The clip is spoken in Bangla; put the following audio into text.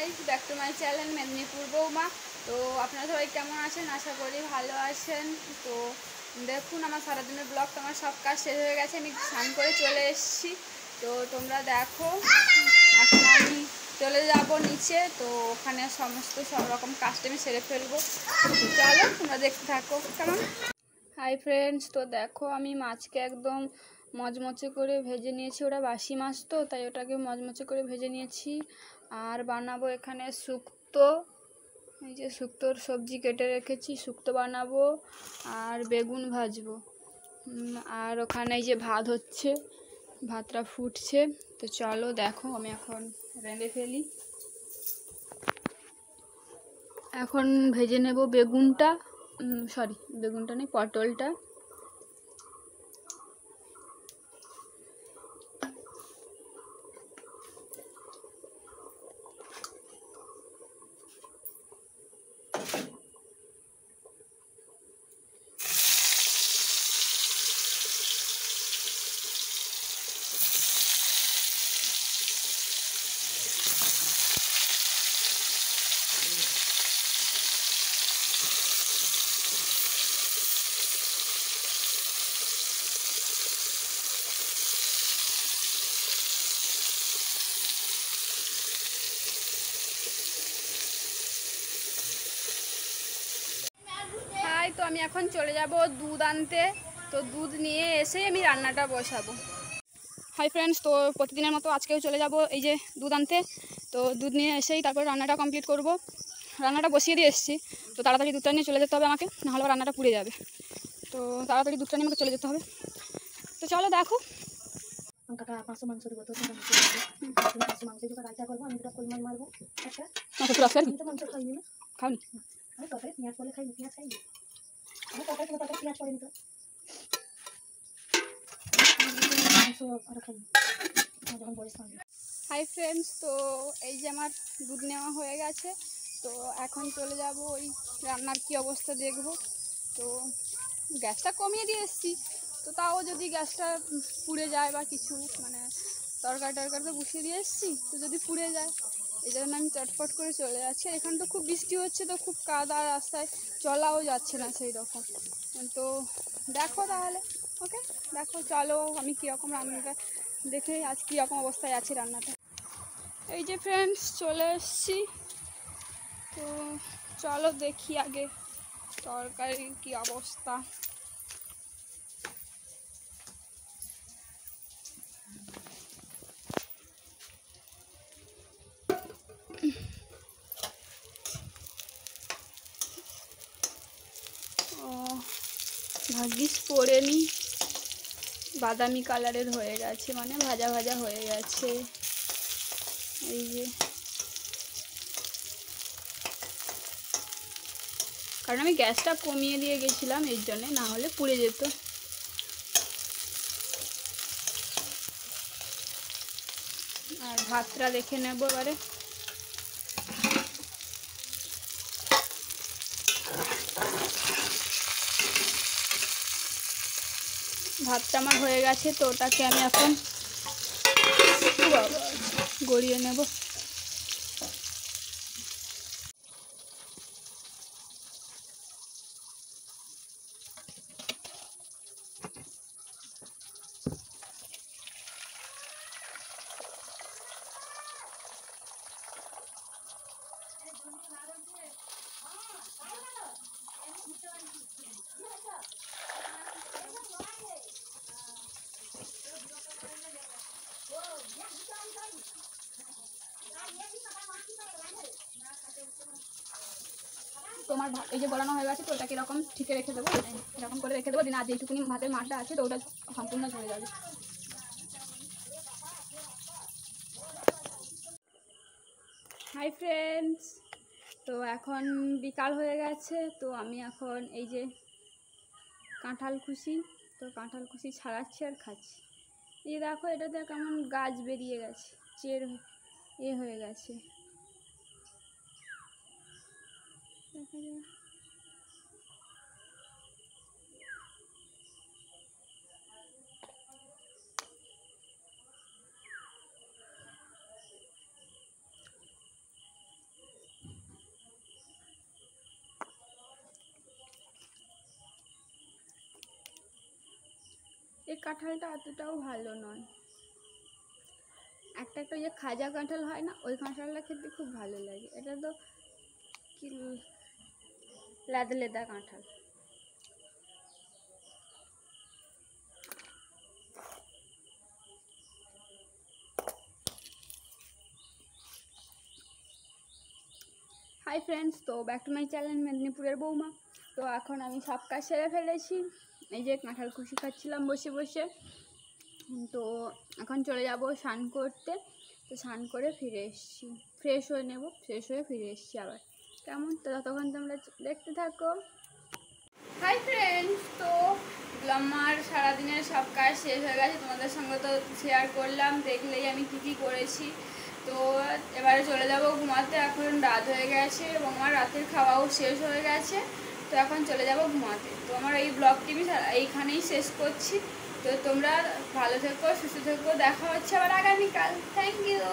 Guys, back to my channel Medinipur বৌমা। তো আপনারা সবাই কেমন আছেন? আশা করি ভালো আছেন। তো দেখুন, আমার সারাদিনের ব্লগ, আমার সব কাজ শেষ হয়ে গেছে, আমি স্নান করে চলে এসেছি। তো তোমরা দেখো, এখন আমি চলে যাব নিচে। তো ওখানে সব রকম কাজটা আমি সেরে ফেলবো। চলো তোমরা দেখতে থাকো কেমন। হাই ফ্রেন্ডস, তো দেখো আমি মাছকে একদম মচমচে করে ভেজে নিয়েছি। ওটা বাসি মাছ তো, তাই ওটাকে মচমচে করে ভেজে নিয়েছি। আর বানাবো এখানে শুক্তো। এই যে শুক্তোর সবজি কেটে রেখেছি, শুক্তো বানাবো। আর বেগুন ভাজবো। আর ওখানে এই যে ভাত হচ্ছে, ভাতটা ফুটছে। তো চলো দেখো, আমি এখন রেঁধে ফেলি। এখন ভেজে নেব বেগুনটা, বেগুনটা নেই, পটলটা। তো আমি এখন চলে যাব দুধ আনতে। তো দুধ নিয়ে এসেই আমি রান্নাটা বসাবো। হাই ফ্রেন্ডস, তো প্রতিদিনের মতো আজকেও চলে যাব এই যে দুধ আনতে। তো দুধ নিয়ে এসেই তারপর রান্নাটা কমপ্লিট করব। রান্নাটা বসিয়ে দিয়ে এসেছি, তো তাড়াতাড়ি দুধটা নিয়ে চলে যেতে হবে আমাকে, নাহলে রান্নাটা পুড়ে যাবে। তো তাড়াতাড়ি দুধটা নিয়ে আমাকে চলে যেতে হবে। তো চলো দেখো। হাই ফ্রেন্ডস, তো এই যে আমার দুধ নেওয়া হয়ে গেছে। তো এখন চলে যাব ওই রান্নার কি অবস্থা দেখব। তো গ্যাসটা কমিয়ে দিয়ে এসেছি, তো তাও যদি গ্যাসটা পুড়ে যায় বা কিছু, মানে তরকারি তো বসিয়ে দিয়ে এসেছি, তো যদি পুড়ে যায়, এই জন্য আমি চটপট করে চলে যাচ্ছি। এখানে তো খুব বৃষ্টি হচ্ছে, তো খুব কাদা, রাস্তায় চলাও যাচ্ছে না সেই রকম। তো দেখো তাহলে, ওকে দেখো, চলো আমি কীরকম রান্নাটা দেখে আজ কীরকম অবস্থায় আছে রান্নাটা। এই যে ফ্রেন্ডস, চলে এসছি। তো চলো দেখি আগে তরকারির কী অবস্থা। ভাগ্যিস পড়েনি, বাদামি কালারের হয়ে গেছে, মানে ভাজা ভাজা হয়ে গেছে। এই যে, কারণ আমি গ্যাসটা কমিয়ে দিয়ে গেছিলাম, এর জন্যে, না হলে পুড়ে যেত। আর ভাতটা দেখে নেবো এবারে। ভাতটা আমার হয়ে গেছে, তো ওটাকে আমি এখন গড়িয়ে নেব। তোমার এই যে গলানো হয়ে গেছে, তো ওটাকে এরকম ঠিকে রেখে দেবো, এরকম করে রেখে দেবো, দিন আর যেটুকুনি ভাতের মাঠটা আছে, তো ওটা সম্পূর্ণ ঝরে যাবে। হাই ফ্রেন্ডস, তো এখন বিকাল হয়ে গেছে। তো আমি এখন এই যে কাঁঠাল কুশি ছাড়াচ্ছি আর খাচ্ছি। এই দেখো, এটাতে কেমন গাছ বেরিয়ে গেছে, চের হয়ে গেছে, দেখা যায়। এই কাঁঠালটা অতটাও ভালো নয়। একটা একটা যে খাজা কাঁঠাল হয় না, ওই কাঁঠালটা খেতে খুব ভালো লাগে। এটা তো কি লেদা লেদা কাঁঠাল। হাই ফ্রেন্ডস, তো ব্যাক টু মাই চ্যানেল মেদিনীপুরের বৌমা। তো এখন আমি সব কাজ সেরে ফেলেছি। এই যে কাঁঠাল কুচি খাচ্ছিলাম বসে বসে। তো এখন চলে যাব স্নান করতে। তো স্নান করে ফিরে এসেছি, ফ্রেশ হয়ে নেব, ফ্রেশ হয়ে ফিরে এসেছি আবার। কেমন, তো ততক্ষণ তোমরা দেখতে থাকো। হাই ফ্রেন্ডস, তো আমার সারাদিনের সব কাজ শেষ হয়ে গেছে, তোমাদের সঙ্গে তো শেয়ার করলাম, দেখলেই আমি কী করেছি। তো এবারে চলে যাব ঘুমাতে। এখন রাত হয়ে গেছে এবং আমার রাতের খাওয়াও শেষ হয়ে গেছে। তো এখন চলে যাব ঘুমাতে। তো আমার এই ব্লগটি আমি এইখানেই শেষ করছি। তো তোমরা ভালো থেকো, সুস্থ থেকো, দেখা হচ্ছে আবার আগামীকাল। Thank you.